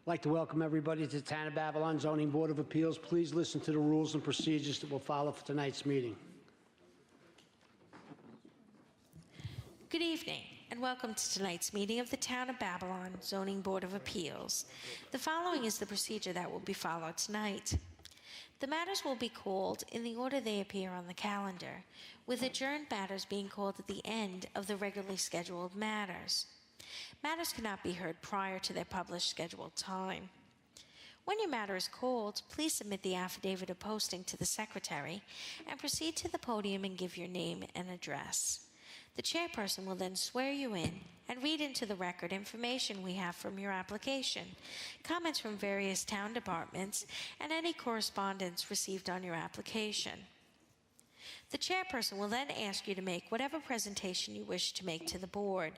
like to welcome everybody to the Town of Babylon Zoning Board of Appeals. Please listen to the rules and procedures that will follow for tonight's meeting. Good evening, and welcome to tonight's meeting of the Town of Babylon Zoning Board of Appeals. The following is the procedure that will be followed tonight. The matters will be called in the order they appear on the calendar, with adjourned matters being called at the end of the regularly scheduled matters. Matters cannot be heard prior to their published scheduled time. When your matter is called, please submit the affidavit of posting to the secretary and proceed to the podium and give your name and address. The chairperson will then swear you in and read into the record information we have from your application, comments from various town departments, and any correspondence received on your application. The chairperson will then ask you to make whatever presentation you wish to make to the board.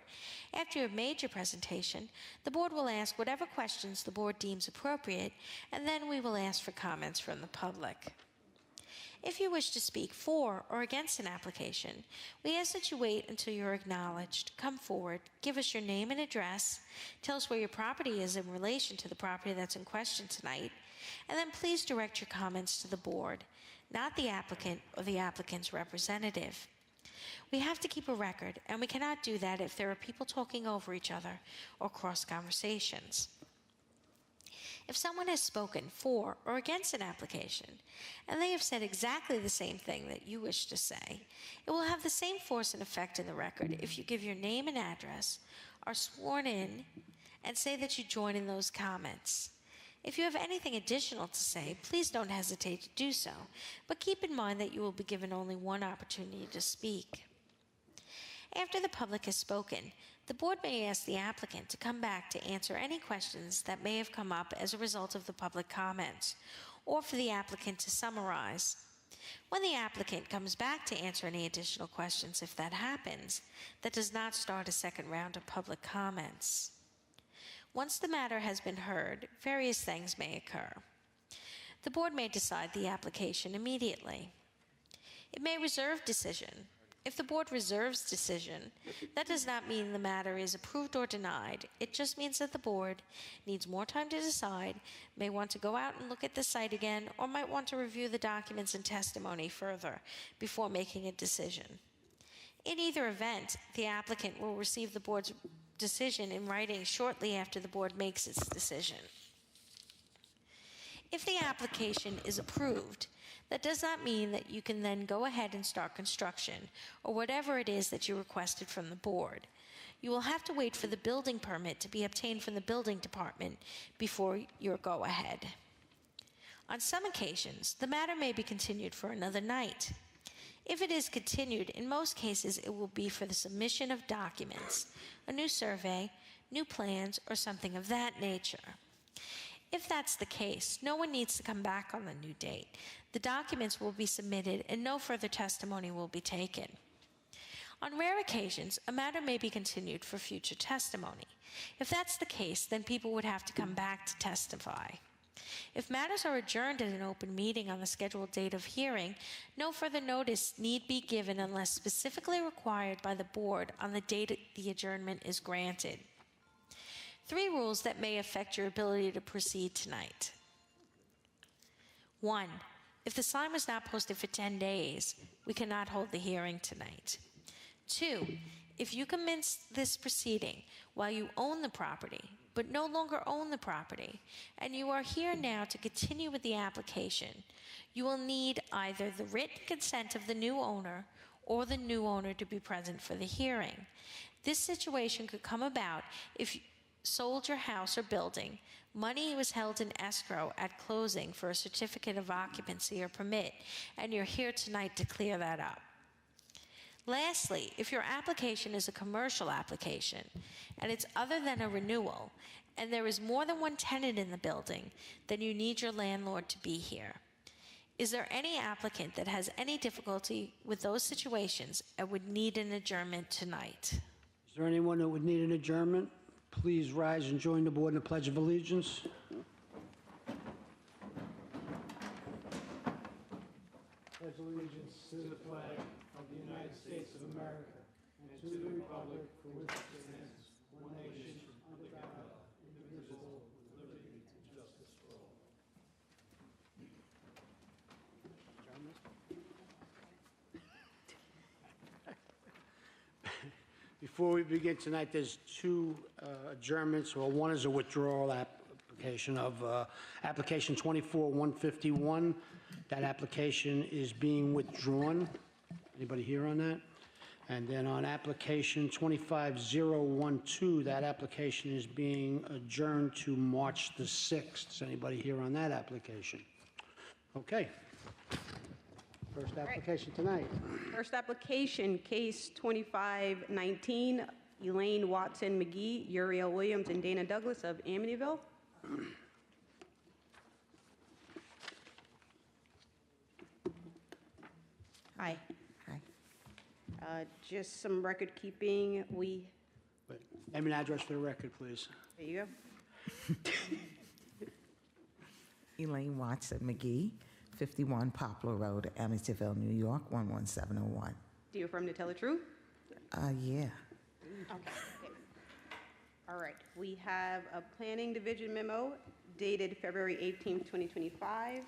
After you have made your presentation, the board will ask whatever questions the board deems appropriate, and then we will ask for comments from the public. If you wish to speak for or against an application, we ask that you wait until you're acknowledged. Come forward, give us your name and address, tell us where your property is in relation to the property that's in question tonight, and then please direct your comments to the board, not the applicant or the applicant's representative. We have to keep a record, and we cannot do that if there are people talking over each other or cross conversations. If someone has spoken for or against an application, and they have said exactly the same thing that you wish to say, it will have the same force and effect in the record if you give your name and address, are sworn in, and say that you join in those comments. If you have anything additional to say, please don't hesitate to do so, but keep in mind that you will be given only one opportunity to speak. After the public has spoken, the board may ask the applicant to come back to answer any questions that may have come up as a result of the public comments, or for the applicant to summarize. When the applicant comes back to answer any additional questions, if that happens, that does not start a second round of public comments. Once the matter has been heard, various things may occur. The board may decide the application immediately. It may reserve decision. If the board reserves decision, that does not mean the matter is approved or denied. It just means that the board needs more time to decide, may want to go out and look at the site again, or might want to review the documents and testimony further before making a decision. In either event, the applicant will receive the board's decision in writing shortly after the board makes its decision. If the application is approved, that does not mean that you can then go ahead and start construction or whatever it is that you requested from the board. You will have to wait for the building permit to be obtained from the building department before your go-ahead. On some occasions, the matter may be continued for another night. If it is continued, in most cases it will be for the submission of documents, a new survey, new plans, or something of that nature. If that's the case, no one needs to come back on the new date. The documents will be submitted and no further testimony will be taken. On rare occasions, a matter may be continued for future testimony. If that's the case, then people would have to come back to testify. If matters are adjourned at an open meeting on the scheduled date of hearing, no further notice need be given unless specifically required by the board on the date the adjournment is granted. 3 rules that may affect your ability to proceed tonight. 1. If the sign was not posted for 10 days, we cannot hold the hearing tonight. 2. If you commence this proceeding while you own the property, but no longer own the property, and you are here now to continue with the application, you will need either the written consent of the new owner or the new owner to be present for the hearing. This situation could come about if you sold your house or building, money was held in escrow at closing for a certificate of occupancy or permit, and you're here tonight to clear that up. Lastly, if your application is a commercial application and it's other than a renewal, and there is more than one tenant in the building, then you need your landlord to be here. Is there any applicant that has any difficulty with those situations and would need an adjournment tonight? Is there anyone that would need an adjournment? Please rise and join the board in the Pledge of Allegiance. Pledge allegiance to the flag of the United States of America and to the republic for which it stands, one nation, under God, indivisible, with liberty Before we begin tonight, there's two adjournments. Well, one is a withdrawal application of application 24-151. That application is being withdrawn. Anybody here on that? And then on application 25012, that application is being adjourned to March the 6th. Is anybody here on that application? Okay. First application tonight. First application, case 2519, Elaine Watson McGee, Uriel Williams, and Dana Douglas of Amityville. Hi. Hi. Just some record keeping. Wait, name and address for the record, please. There you go. Elaine Watson McGee, 51 Poplar Road, Amityville, New York, 11701. Do you affirm to tell the truth? Yeah. Okay. All right. We have a planning division memo dated February 18th, 2025.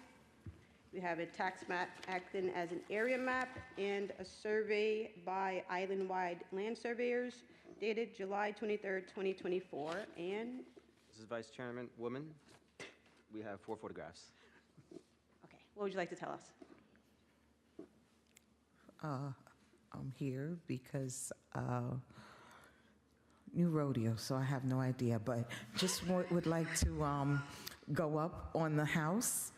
We have a tax map acting as an area map and a survey by island-wide land surveyors dated July 23rd, 2024. And, This is Vice Chairman Woman. We have 4 photographs. okay, what would you like to tell us? I'm here because new rodeo, so I have no idea, but just would like to go up on the house.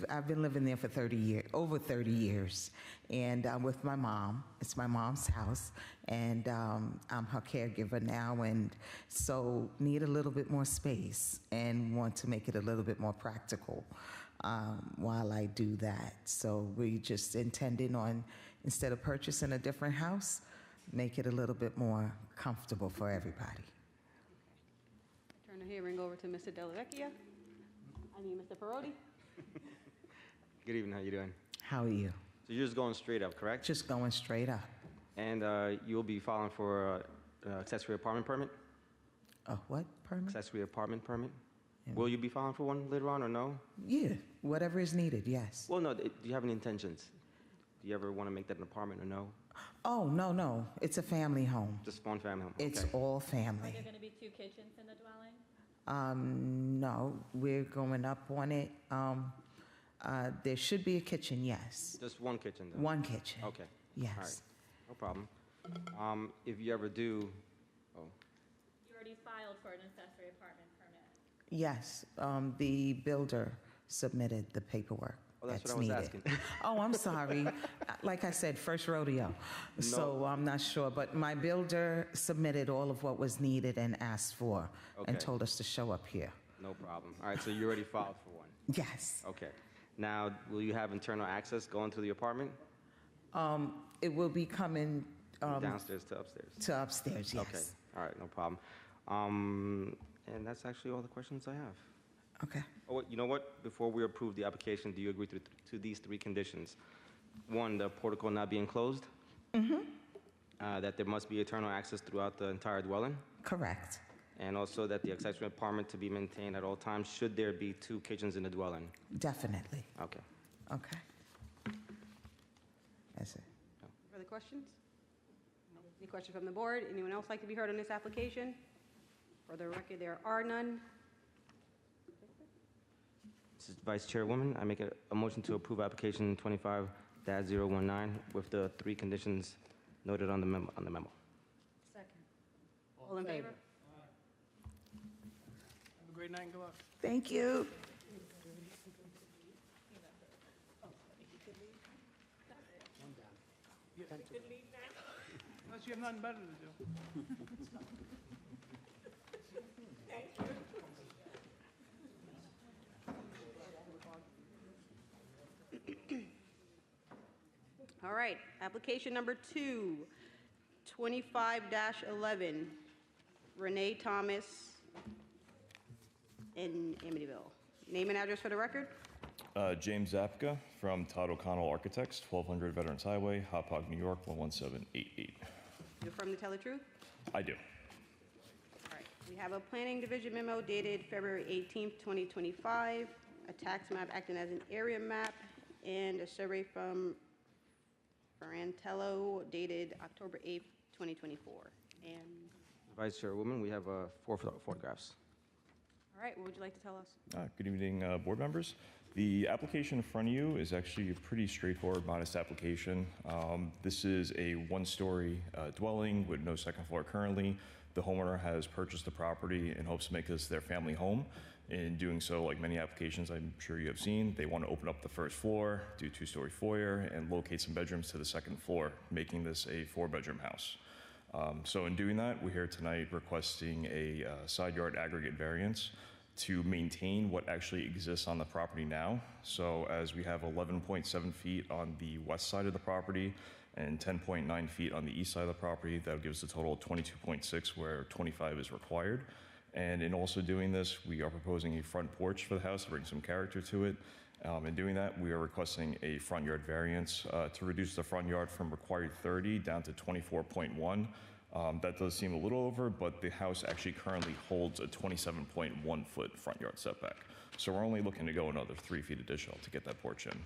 I've been living there for 30 years, over 30 years, and I'm with my mom. It's my mom's house, and I'm her caregiver now, and so need a little bit more space and want to make it a little bit more practical while I do that. So we just intending on, instead of purchasing a different house, make it a little bit more comfortable for everybody. Turn the hearing over to Mr. Dellavecchia. Mr. Perotti. Good evening, how you doing? How are you? So you're just going straight up, correct? Just going straight up. And you'll be filing for accessory apartment permit? A what permit? Accessory apartment permit? Yeah. Will you be filing for one later on or no? Yeah, whatever is needed, yes. Well, no, do you have any intentions? Do you ever want to make that an apartment or no? Oh, no, it's a family home. Just one family home? It's Okay. all Are family. there going to be 2 kitchens in the dwelling? No, we're going up on it. There should be a kitchen, yes. Just one kitchen, though? One kitchen. Okay. Yes. All right, no problem. If you ever do, You already filed for an accessory apartment permit. Yes, the builder submitted the paperwork. Oh, that's that's what I was needed. asking. Oh, I'm sorry. Like I said, first rodeo. So I'm not sure, but my builder submitted all of what was needed and asked for and Okay. told us to show up here. no problem. All right, so you already filed for one? Yes. Okay. Now, will you have internal access going to the apartment? It will be coming Downstairs to upstairs? to upstairs, yes. Okay, all right, no problem. And that's actually all the questions I have. Okay. Oh, wait, you know what? Before we approve the application, do you agree to these 3 conditions? 1, the portico not being closed? Mm-hmm. That there must be internal access throughout the entire dwelling? Correct. And also that the accessory apartment to be maintained at all times, should there be 2 kitchens in the dwelling? Definitely. Okay. Okay. That's it. Further questions? No. Any questions from the board? Anyone else like to be heard on this application? For the record, there are none. This is Vice Chairwoman. I make a motion to approve application 25-019 with the 3 conditions noted on the memo. Second. All in favor? Have a great night and good luck. Thank you. Unless you have nothing better to do. All right, application number 2, 25-11, Renee Thomas in Amityville. Name and address for the record? James Zapka from Todd O'Connell Architects, 1200 Veterans Highway, Hauppauge, New York, 11788. You affirm to tell the truth? I do. All right, we have a planning division memo dated February 18th, 2025, a tax map acting as an area map, and a survey from Ferrantello dated October 8th, 2024. And, Vice Chairwoman, we have 4 photographs. all right, what would you like to tell us? Good evening, board members. The application in front of you is actually a pretty straightforward, modest application. This is a one-story dwelling with no second floor currently. The homeowner has purchased the property in hopes to make this their family home. In doing so, like many applications I'm sure you have seen, they want to open up the first floor, do 2-story foyer, and locate some bedrooms to the second floor, making this a 4-bedroom house. So in doing that, we're here tonight requesting a side yard aggregate variance to maintain what actually exists on the property now. So as we have 11.7 feet on the west side of the property and 10.9 feet on the east side of the property, that gives a total of 22.6 where 25 is required. And in also doing this, we are proposing a front porch for the house to bring some character to it. In doing that, we are requesting a front yard variance to reduce the front yard from required 30 down to 24.1. That does seem a little over, but the house actually currently holds a 27.1 foot front yard setback. So we're only looking to go another 3 feet additional to get that porch in.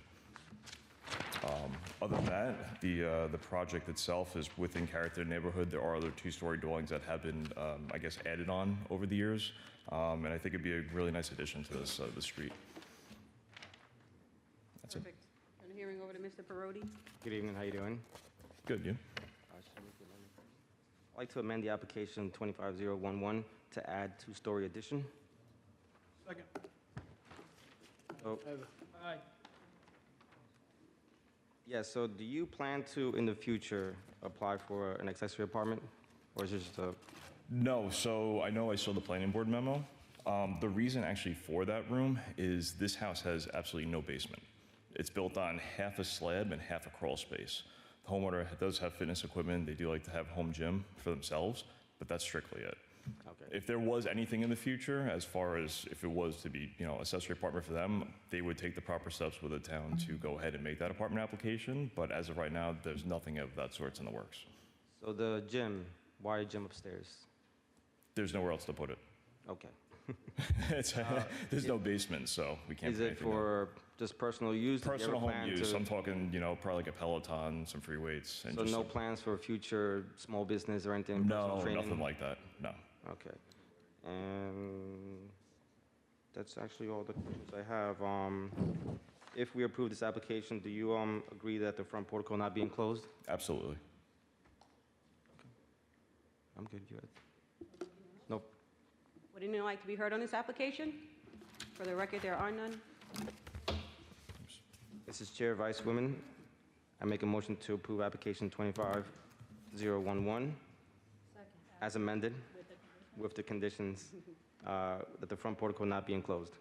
Other than that, the project itself is within character neighborhood. There are other 2-story dwellings that have been, I guess, added on over the years. And I think it'd be a really nice addition to this, the street. That's it. Perfect. And hearing over to Mr. Parodi. Good evening, how you doing? Good, you? I'd like to amend the application 25011 to add 2-story addition. Second. So, Aye. yeah, so do you plan to, in the future, apply for an accessory apartment? Or is it just a, No, so I know I saw the planning board memo. The reason actually for that room is this house has absolutely no basement. It's built on half a slab and half a crawl space. The homeowner does have fitness equipment. They do like to have home gym for themselves, but that's strictly it. okay. If there was anything in the future, as far as if it was to be, accessory apartment for them, they would take the proper steps with the town to go ahead and make that apartment application. But as of right now, there's nothing of that sort in the works. So the gym, why a gym upstairs? There's nowhere else to put it. Okay. There's no basement, so we can't. Is put it anything there. for just personal use? Did you Personal ever home plan use. to- I'm talking, probably like a Peloton, some free weights, and So just no plans for future small business or anything? personal no, training? nothing like that. No. Okay. And that's actually all the questions I have. If we approve this application, do you agree that the front portico not be enclosed? Absolutely. I'm good, you guys. Nope. Would anyone like to be heard on this application? For the record, there are none. This is Chair, Vice Women. I make a motion to approve application 25011 as amended with the conditions that the front portico not be enclosed.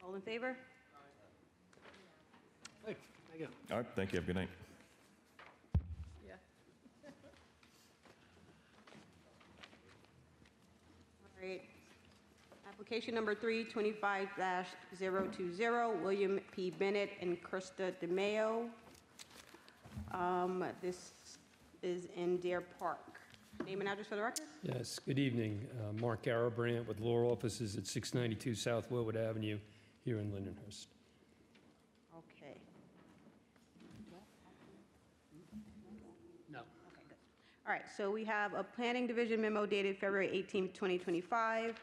All in favor? Hey, thank you. All right. Thank you. Have a good night. Yeah. All right. Application number 325-020, William P. Bennett and Krista DeMeo. This is in Deer Park. Name and address for the record? Yes, good evening. Mark Garabrandt with law offices at 692 South Woodward Avenue here in Lindenhurst. Okay. No. Okay, good. All right, so we have a Planning Division memo dated February 18, 2025,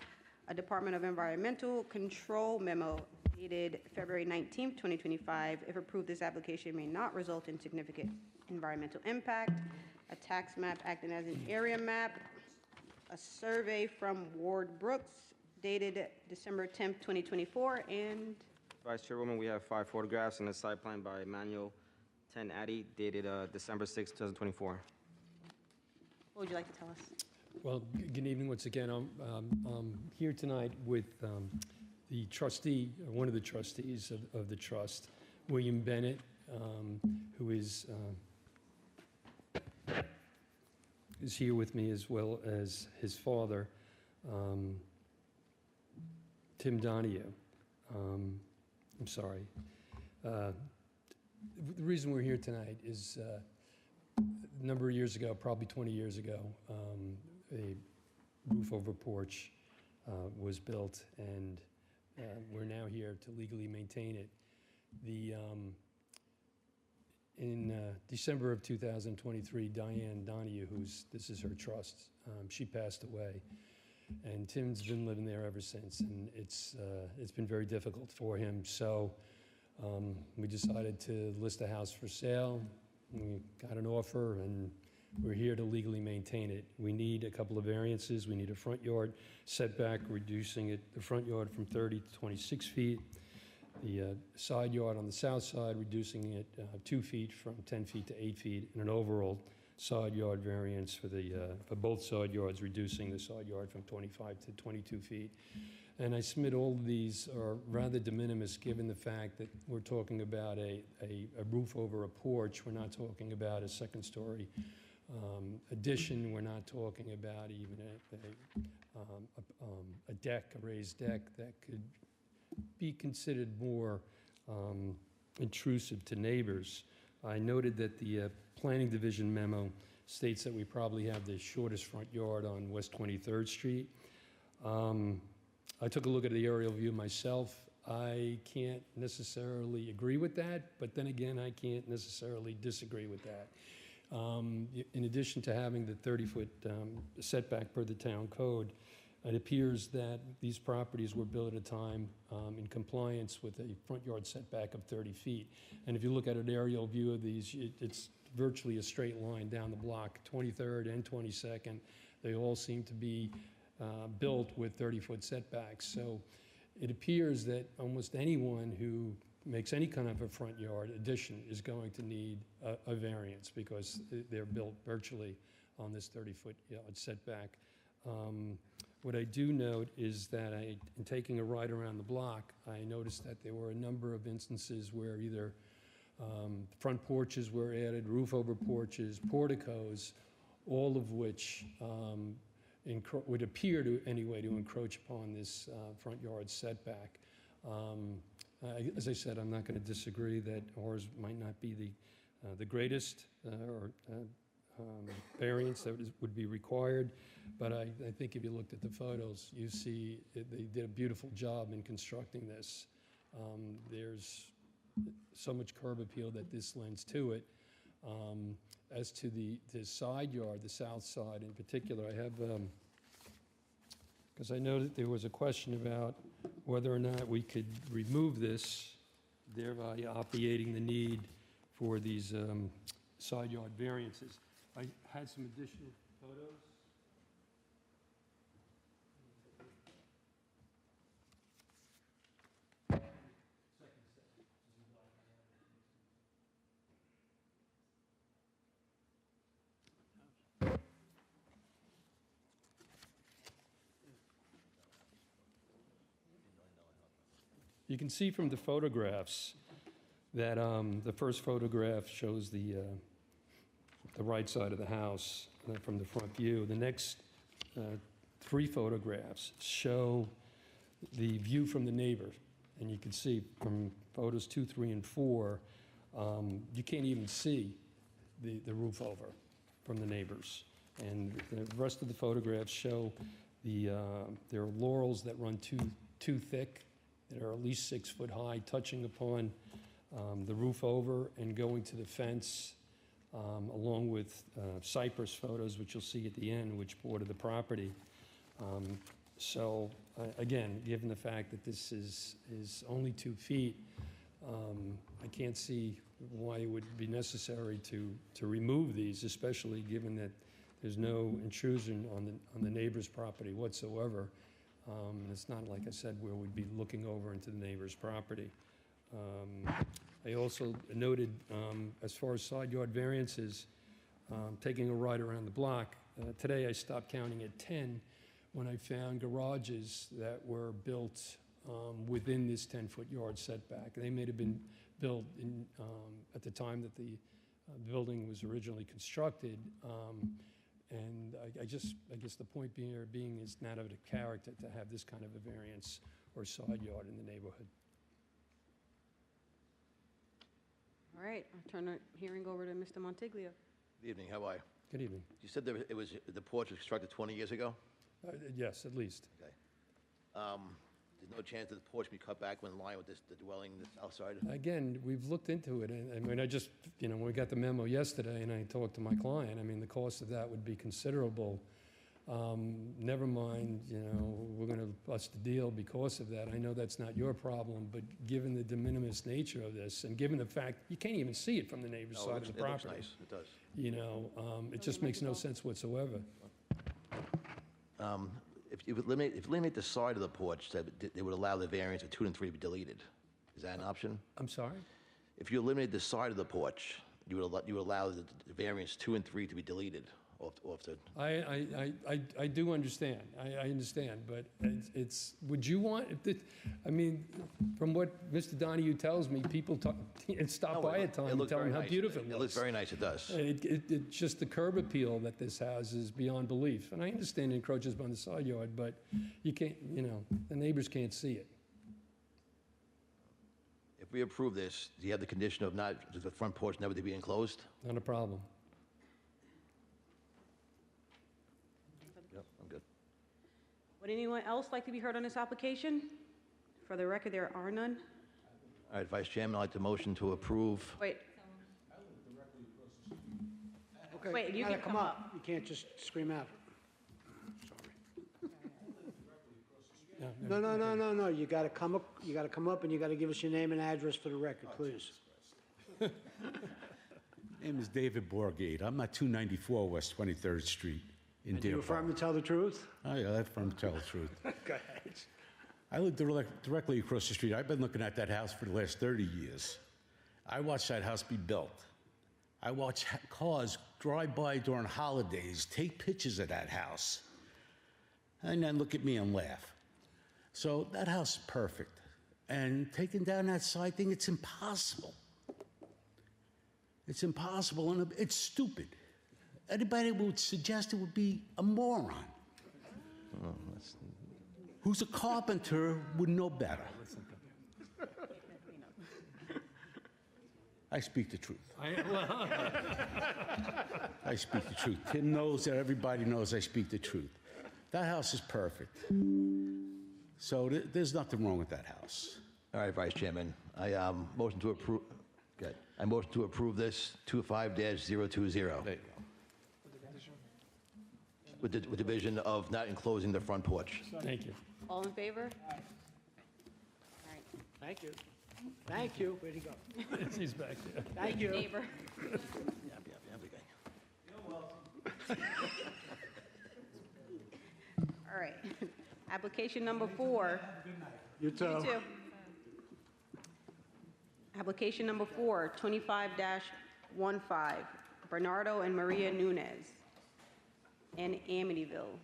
a Department of Environmental Control memo dated February 19, 2025. If approved, this application may not result in significant environmental impact. A tax map acting as an area map, a survey from Ward Brooks dated December 10, 2024, and Vice Chairwoman, we have 5 photographs and a site plan by Emmanuel 10 Addy dated December 6, 2024. what would you like to tell us? Well, good evening once again. I'm here tonight with the trustee, one of the trustees of the trust, William Bennett, who is here with me, as well as his father, Tim Donahue. I'm sorry. The reason we're here tonight is a number of years ago, probably 20 years ago, a roof over porch was built, and we're now here to legally maintain it. In December of 2023, Diane Donahue, this is her trust, she passed away. And Tim's been living there ever since, and it's been very difficult for him. So we decided to list the house for sale. We got an offer, and we're here to legally maintain it. We need a couple of variances. We need a front yard setback, reducing the front yard from 30 to 26 feet. The side yard on the south side, reducing it 2 feet from 10 feet to 8 feet, and an overall side yard variance for both side yards, reducing the side yard from 25 to 22 feet. And I submit all of these are rather de minimis, given the fact that we're talking about a roof over a porch. We're not talking about a second-story addition. We're not talking about even a deck, a raised deck that could be considered more intrusive to neighbors. I noted that the Planning Division memo states that we probably have the shortest front yard on West 23rd Street. I took a look at the aerial view myself. I can't necessarily agree with that, but then again, I can't necessarily disagree with that. In addition to having the 30-foot setback per the town code, it appears that these properties were built at a time in compliance with a front yard setback of 30 feet. And if you look at an aerial view of these, it's virtually a straight line down the block, 23rd and 22nd. They all seem to be built with 30-foot setbacks. So it appears that almost anyone who makes any kind of a front yard addition is going to need a variance, because they're built virtually on this 30-foot yard setback. What I do note is that in taking a ride around the block, I noticed that there were a number of instances where either front porches were added, roof over porches, porticos, all of which would appear to, anyway, to encroach upon this front yard setback. As I said, I'm not going to disagree that ours might not be the greatest variance that would be required, but I think if you looked at the photos, you see they did a beautiful job in constructing this. There's so much curb appeal that this lends to it. As to the side yard, the south side in particular, I have, because I know that there was a question about whether or not we could remove this, thereby obviating the need for these side yard variances. I had some additional photos. You can see from the photographs that the first photograph shows the right side of the house from the front view. The next 3 photographs show the view from the neighbor. And you can see from photos 2, 3, and 4, you can't even see the roof over from the neighbors. And the rest of the photographs show there are laurels that run too thick, that are at least 6 foot high, touching upon the roof over and going to the fence, along with cypress photos, which you'll see at the end, which border the property. So again, given the fact that this is only 2 feet, I can't see why it would be necessary to remove these, especially given that there's no intrusion on the neighbor's property whatsoever. It's not, like I said, where we'd be looking over into the neighbor's property. I also noted, as far as side yard variances, taking a ride around the block, today I stopped counting at 10 when I found garages that were built within this 10-foot yard setback. They may have been built at the time that the building was originally constructed. And I guess the point being is not of a character to have this kind of a variance or side yard in the neighborhood. All right, I'll turn the hearing over to Mr. Montiglio. Good evening, how are you? Good evening. You said that the porch was constructed 20 years ago? Yes, at least. Okay. There's no no chance that the porch be cut back in line with the dwelling that's outside? Again, we've looked into it, and I mean, when we got the memo yesterday, and I talked to my client, I mean, the cost of that would be considerable. Never mind, we're going to bust the deal because of that. I know that's not your problem, but given the de minimis nature of this, and given the fact you can't even see it from the neighbor's No, side of the property. It looks nice, it does. It just makes no sense whatsoever. If you eliminate the side of the porch, that they would allow the variance of 2 and 3 to be deleted. Is that an option? I'm sorry? If you eliminate the side of the porch, you would allow the variance 2 and 3 to be deleted off the... I do understand. I understand, but would you want, from what Mr. Donahue tells me, people stop by at times and tell him how beautiful it looks. It looks very nice, it does. It's just the curb appeal that this has is beyond belief. And I understand it encroaches on the side yard, but you can't, the neighbors can't see it. If we approve this, do you have the condition of the front porch never to be enclosed? Not a problem. Yep, I'm good. Would anyone else like to be heard on this application? For the record, there are none. All right, Vice Chairman, I'd like to motion to approve. Wait, Okay, Wait, you gotta can come come up. You can't just scream out. Sorry. No. You gotta come up, and you gotta give us your name and address for the record, please. Name is David Borgate. I'm at 294 West 23rd Street in Do you Deer affirm Park. to tell the truth? Oh, yeah, I affirm to tell the truth. Go ahead. I live directly across the street. I've been looking at that house for the last 30 years. I watched that house be built. I watch cars drive by during holidays, take pictures of that house, and then look at me and laugh. So that house is perfect. And taking down that side thing, it's impossible. It's impossible, and it's stupid. Anybody who would suggest it would be a moron. Who's a carpenter would know better. I speak the truth. I speak the truth. Tim knows that everybody knows I speak the truth. That house is perfect. So there's nothing wrong with that house. All right, Vice Chairman, I motion to approve. Good. I motion to approve this 25-020. There you go. With the division of not enclosing the front porch. Thank you. all in favor? All right. Thank you. Thank you. Where'd he go? He's back there. Thank you. Neighbor. All right. Application number 4. You too. You too. Application number 4, 25-15, Bernardo and Maria Nunez in Amityville.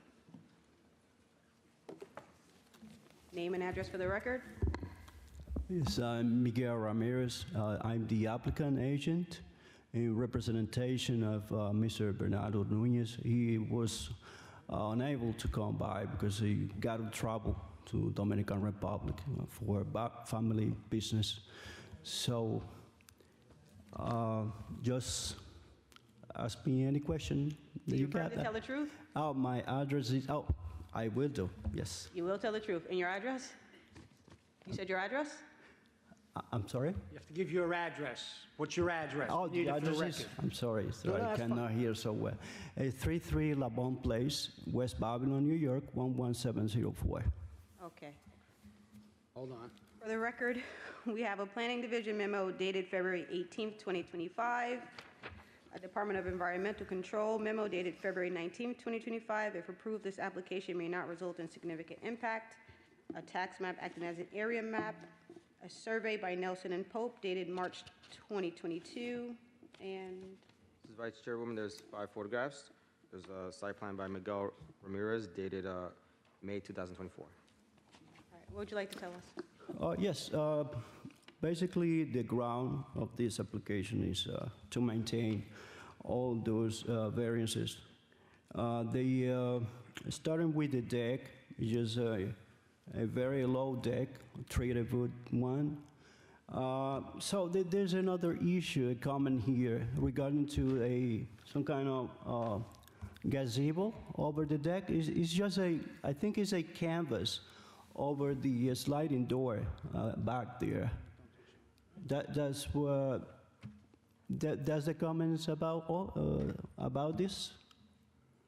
Name and address for the record. Yes, I'm Miguel Ramirez. I'm the applicant agent in representation of Mr. Bernardo Nunez. He was unable to come by because he got in trouble to Dominican Republic for family business. So just ask me any question that Do you you got. affirm to tell the truth? Oh, my address is, I will do, yes. You will tell the truth. And your address? You said your address? I'm sorry? You have to give your address. What's your address? Oh, Need the it for address is, record. I'm sorry, sir, No, I that's cannot hear so well. 33 La Bonne Place, West Babylon, New York, 11704. Okay. Hold on. For the record, we have a Planning Division memo dated February 18th, 2025. A Department of Environmental Control memo dated February 19th, 2025. If approved, this application may not result in significant impact. A tax map acting as an area map. A survey by Nelson and Pope dated March 2022. And This is Vice Chairwoman, there's 5 photographs. There's a site plan by Miguel Ramirez dated May 2024. all right, what would you like to tell us? Yes, basically the ground of this application is to maintain all those variances. Starting with the deck, it's just a very low deck, 3-foot one. So there's another issue common here regarding to some kind of gazebo over the deck. It's just I think it's a canvas over the sliding door back there. That's what. That's the comments about this.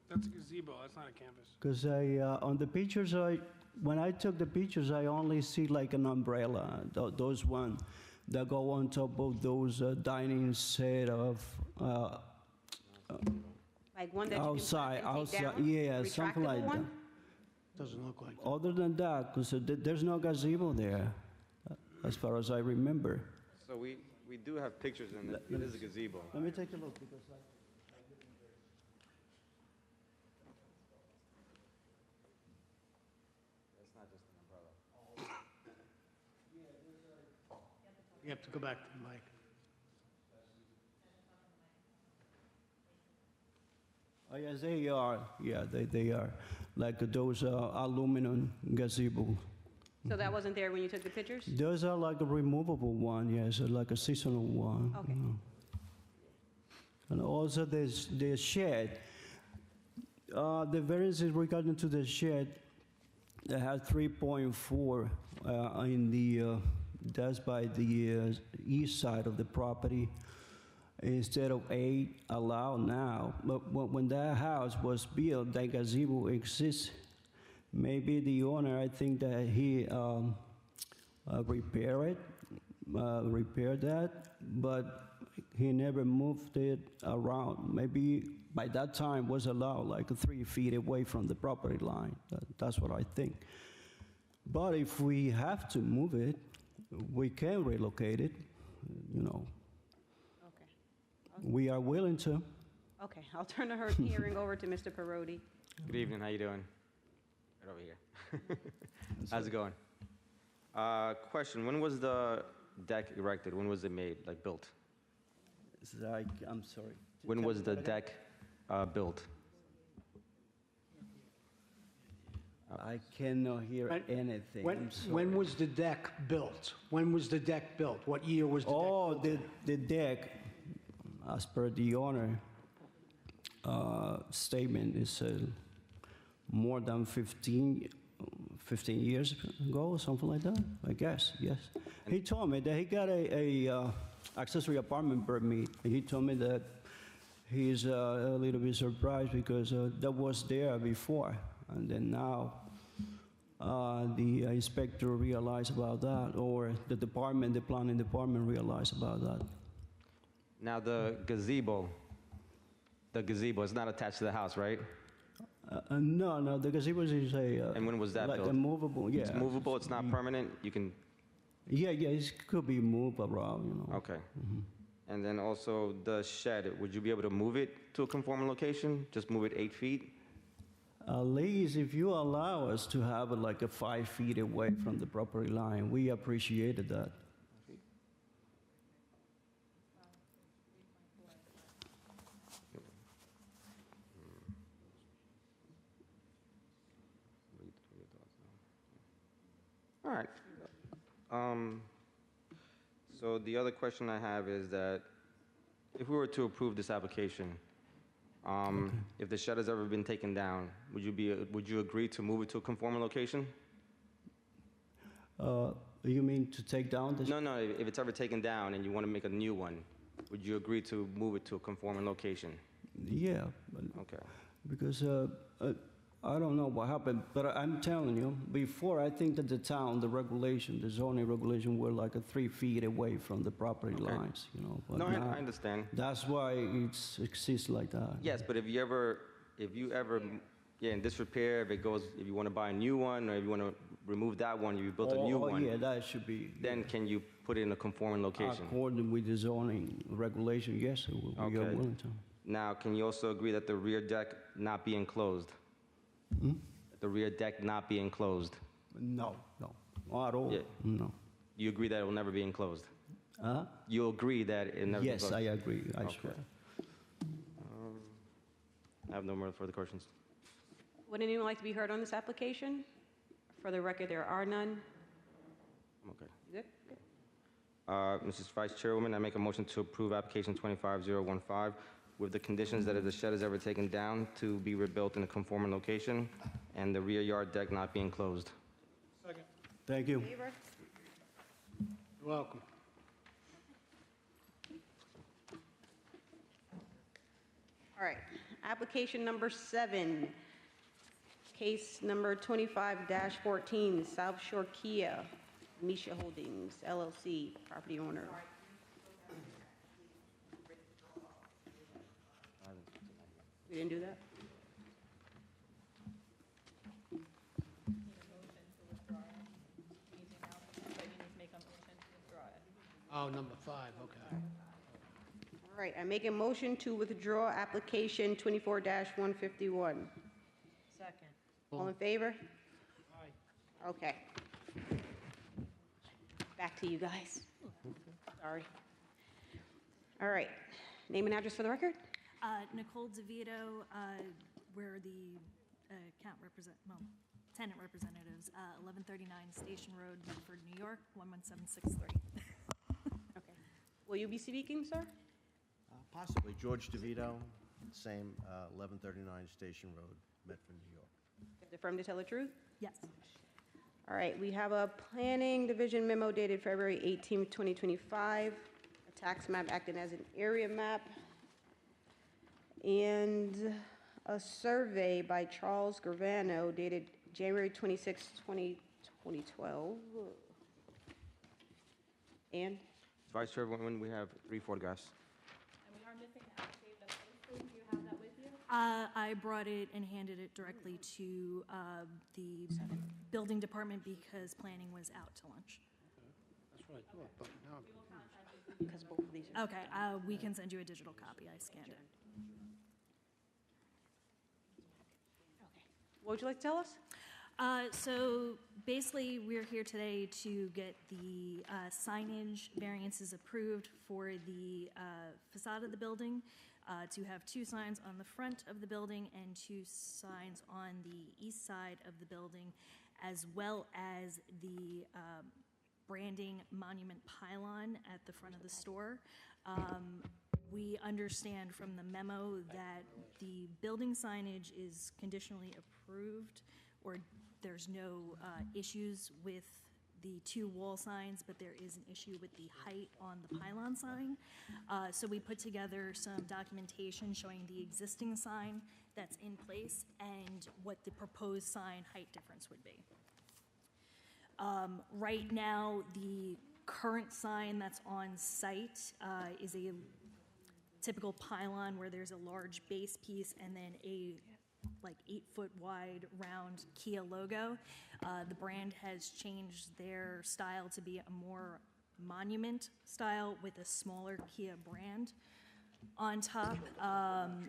That's a gazebo, that's not a campus. Because on the pictures, when I took the pictures, I only see like an umbrella. Those one that go on top of those dining set of Like one that you outside, can take down? yeah, something Retractable like one? that. Doesn't look like. Other than that, because there's no gazebo there, as far as I remember. So we do have pictures in it. It is a gazebo. Let me take a look because It's not just an umbrella. You have to go back to the mic. Oh, yes, they are. Yeah, they are. Like those aluminum gazebo. So that wasn't there when you took the pictures? Those are like a removable one, yes, like a seasonal one. Okay. And also there's the shed. The variances regarding to the shed, they have 3.4 in the, that's by the east side of the property, instead of 8 allowed now. But when that house was built, that gazebo exists. Maybe the owner, I think that he repaired that, but he never moved it around. Maybe by that time was allowed like 3 feet away from the property line. That's what I think. But if we have to move it, we can relocate it, you know. Okay. We are willing to. Okay, I'll turn the hearing over to Mr. Parodi. Good evening, how you doing? Right over here. How's it going? Question, when was the deck erected? When was it made, like built? It's like, I'm sorry. When was the deck built? I cannot hear When- anything. When, I'm sorry. when was the deck built? When was the deck built? What year was the deck Oh, built? the deck, as per the owner statement, is more than 15 years ago, something like that, I guess, yes. He told me that he got a accessory apartment permit. He told me that he's a little bit surprised because that was there before, and then now the inspector realized about that, or the department, the planning department realized about that. Now the gazebo is not attached to the house, right? No, the gazebo is a... And when was that like built? a movable, yeah. It's movable, it's not permanent, you can, Yeah, it could be moved around, you know. okay. And then also the shed, would you be able to move it to a conforming location? Just move it 8 feet? At least if you allow us to have it like a 5 feet away from the property line, we appreciated that. All right. So the other question I have is that if we were to approve this application, if the shed has ever been taken down, would you agree to move it to a conforming location? You mean to take down the... No, if it's ever taken down and you want to make a new one, would you agree to move it to a conforming location? Yeah, Okay. because I don't know what happened, but I'm telling you, before I think that the town, the regulation, the zoning regulation were like a 3 feet away from the property Okay. lines, you know. But No, now, I understand. that's why it exists like that. Yes, but if you ever, in disrepair, if you want to buy a new one, or if you want to remove that one, you built a new one, yeah, that should be... then can you put it in a conforming location? According with the zoning regulation, yes, we are Okay. willing to. Now, can you also agree that the rear deck not be enclosed? The rear deck not be enclosed? No, not at all, Yeah. no. You agree that it will never be enclosed? Huh? You agree that it never be Yes, enclosed? I agree, I Okay. swear. I have no more further questions. Would anyone like to be heard on this application? For the record, there are none. I'm okay. Good? Good. Mrs. Vice Chairwoman, I make a motion to approve application 25015 with the conditions that if the shed is ever taken down, to be rebuilt in a conforming location, and the rear yard deck not be enclosed. Second. Thank you. Favor? You're welcome. All right, application number 7, case number 25-14, South Shore Kia, Misha Holdings, LLC, property owner. We didn't do that? Need a motion to withdraw it. Need to announce it, but you need to make a motion to withdraw it. Oh, number 5, okay. All right, I make a motion to withdraw application 24-151. Second. All in favor? Okay. Back to you guys. Sorry. All right, name and address for the record? Nicole DeVito, we're the tenant representatives, 1139 Station Road, Medford, New York, 11763. Okay. Will you be speaking, sir? Possibly. George DeVito, same, 1139 Station Road, Medford, New York. The firm to tell the truth? Yes. All right, we have a planning division memo dated February 18, 2025, a tax map acting as an area map, and a survey by Charles Gravano dated January 26, 2012. And? Vice Chair, when we have 3 photographs. And we are missing an affidavit of posting. Do you have that with you? I brought it and handed it directly to the building department because planning was out to lunch. That's what I thought, but now, Because both of these are... Okay, we can send you a digital copy. I scanned it. What would you like to tell us? So basically, we're here today to get the signage variances approved for the facade of the building, to have 2 signs on the front of the building and 2 signs on the east side of the building, as well as the branding monument pylon at the front of the store. We understand from the memo that the building signage is conditionally approved, or there's no issues with the 2 wall signs, but there is an issue with the height on the pylon sign. So we put together some documentation showing the existing sign that's in place and what the proposed sign height difference would be. Right now, the current sign that's on site is a typical pylon where there's a large base piece and then a like 8-foot wide round Kia logo. The brand has changed their style to be a more monument style with a smaller Kia brand on top.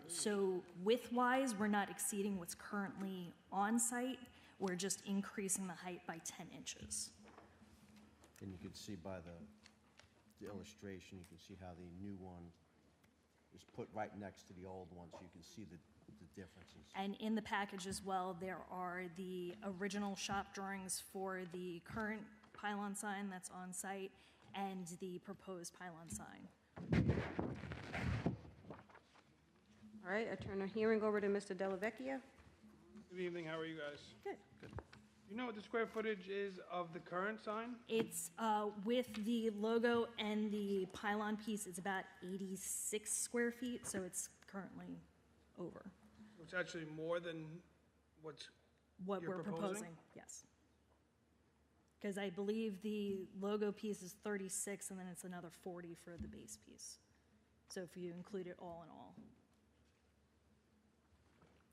So width-wise, we're not exceeding what's currently on site. We're just increasing the height by 10 inches. And you can see by the illustration, you can see how the new one is put right next to the old one, so you can see the differences. And in the package as well, there are the original shop drawings for the current pylon sign that's on site and the proposed pylon sign. All right, I turn the hearing over to Mr. Dellavecchia. Good evening, how are you guys? Good. You know what the square footage is of the current sign? It's with the logo and the pylon piece, it's about 86 square feet, so it's currently over. It's actually more than What you're we're proposing, yes. Because I believe the logo piece is 36, and then it's another 40 for the base piece. So if you include it all in all.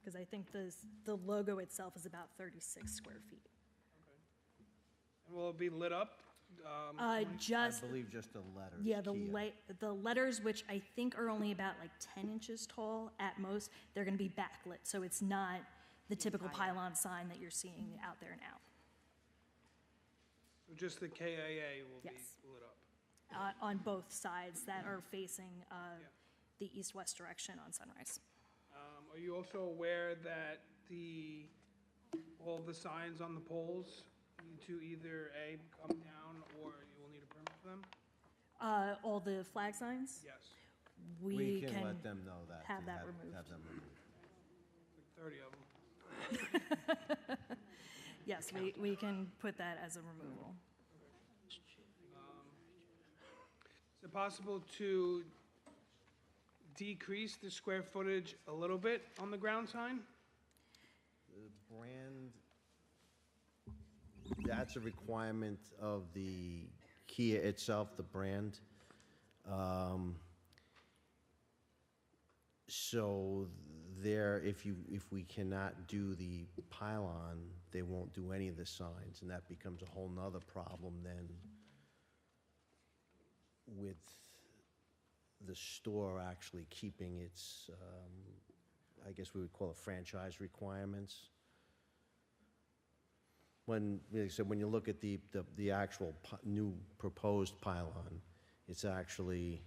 Because I think the logo itself is about 36 square feet. And will it be lit up? Just, I believe just the letters. yeah, Kia. the letters, which I think are only about like 10 inches tall at most, they're going to be backlit. So it's not the typical pylon sign that you're seeing out there now. So just the KAA will be Yes. lit up? On both sides that are facing the east-west direction on Sunrise. Are you also aware that all the signs on the poles need to either A, come down, or you will need a permit for them? All the flag signs? Yes, We can let them know that. have to that removed. Have them removed. like 30 of them. Yes, we can put that as a removal. Is it possible to decrease the square footage a little bit on the ground sign? The brand, that's a requirement of the Kia itself, the brand. So there, if we cannot do the pylon, they won't do any of the signs, and that becomes a whole nother problem then with the store actually keeping its, I guess we would call it franchise requirements. When, like I said, when you look at the actual new proposed pylon, it's actually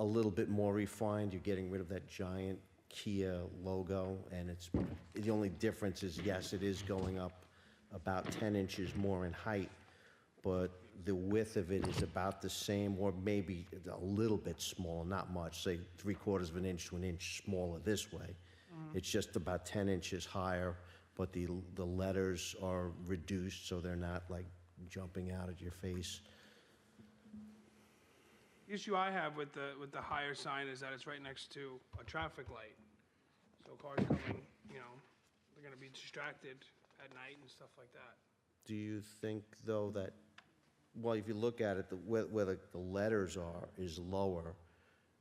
a little bit more refined. You're getting rid of that giant Kia logo, and it's, the only difference is, yes, it is going up about 10 inches more in height, but the width of it is about the same, or maybe a little bit small, not much, say 3/4 of an inch to an inch smaller this way. It's just about 10 inches higher, but the letters are reduced, so they're not like jumping out at your face. The issue I have with the higher sign is that it's right next to a traffic light. So cars coming, you know, they're gonna be distracted at night and stuff like that. Do you think, though, that, well, if you look at it, where the letters are is lower,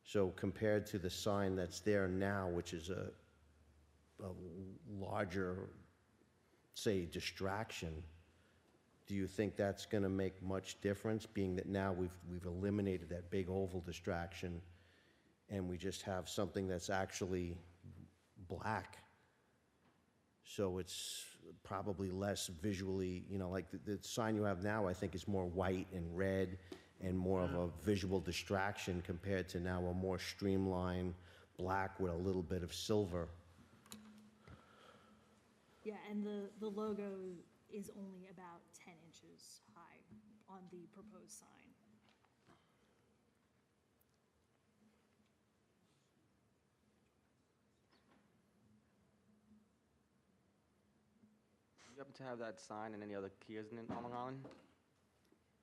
so compared to the sign that's there now, which is a larger, say, distraction, do you think that's going to make much difference, being that now we've eliminated that big oval distraction and we just have something that's actually black? So it's probably less visually, you know, like the sign you have now, I think, is more white and red and more of a visual distraction compared to now a more streamlined black with a little bit of silver. Yeah, and the logo is only about 10 inches high on the proposed sign. You happen to have that sign and any other Kias in on Long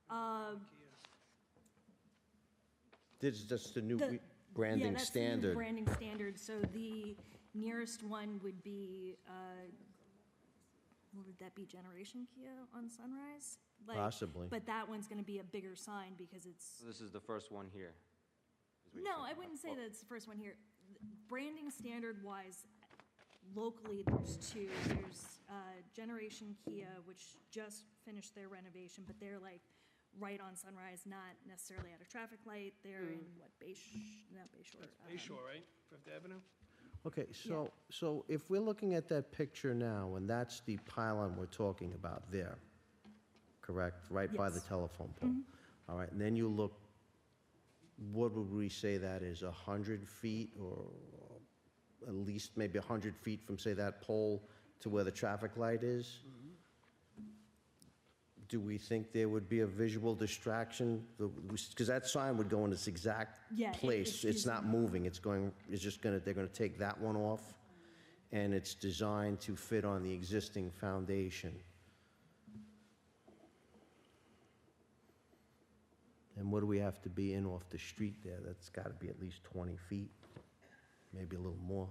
Island? This is just the new The- branding Yeah, that's the new standard. branding standard, so the nearest one would be, what would that be, Generation Kia on Sunrise? Like, Possibly. But that one's gonna be a bigger sign because it's, So this is the first one here? is what you're no, saying. I wouldn't say that's the first one here. Branding standard-wise, locally, there's two. There's Generation Kia, which just finished their renovation, but they're like right on Sunrise, not necessarily at a traffic light. They're in, what, not Bayshore. Bayshore, right? Fifth Avenue? Okay, so if we're looking at that picture now, and that's the pylon we're talking about there, correct? Right by the Yes. telephone pole? All right, and then you look, what would we say that is, 100 feet, or at least maybe 100 feet from, say, that pole to where the traffic light is? Do we think there would be a visual distraction? Because that sign would go in its exact Yeah, place. It's not moving, it's just gonna, they're gonna take that one off, and it's designed to fit on the existing foundation. And what do we have to be in off the street there? That's gotta be at least 20 feet, maybe a little more.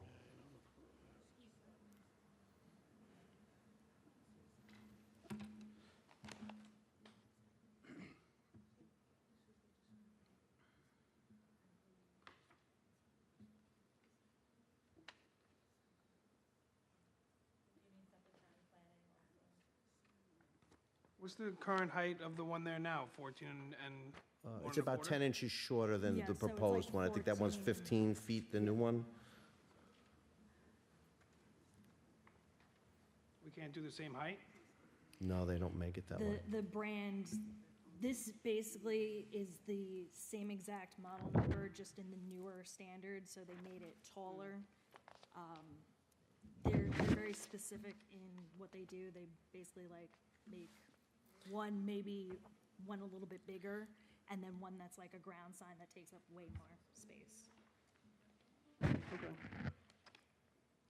What's the current height of the one there now? 14 and It's 1 about 10 inches shorter than Yeah, the so it's like proposed one. I think that one's 14. 15 feet, the new one. We can't do the same height? No, they don't make it that way. The brand, this basically is the same exact model number, just in the newer standard, so they made it taller. They're very specific in what they do. They basically like make maybe one a little bit bigger, and then one that's like a ground sign that takes up way more space. Okay.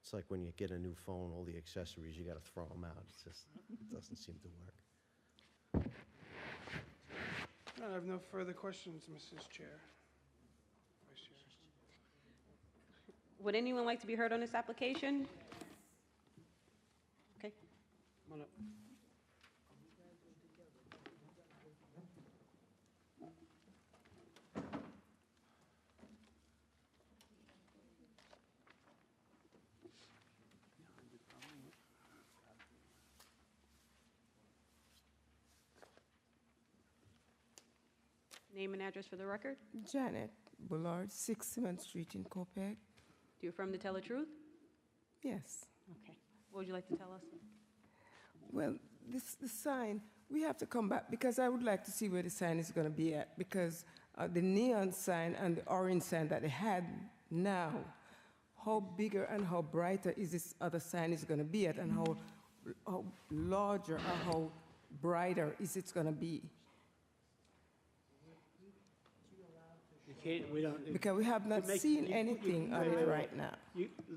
It's like when you get a new phone, all the accessories, you gotta throw them out. It just doesn't seem to work. I have no further questions, Mrs. Chair. Vice Chair. Would anyone like to be heard on this application? Okay. Come on up. Name and address for the record. Janet Bullard, 6 7th Street in Copiague. Do you affirm to tell the truth? Yes. Okay. What would you like to tell us? Well, the sign, we have to come back because I would like to see where the sign is going to be at because the neon sign and the orange sign that they had now, how bigger and how brighter is this other sign is going to be at and how larger or how brighter is it going to be? You can't, we don't. Because we have not seen anything on it right now.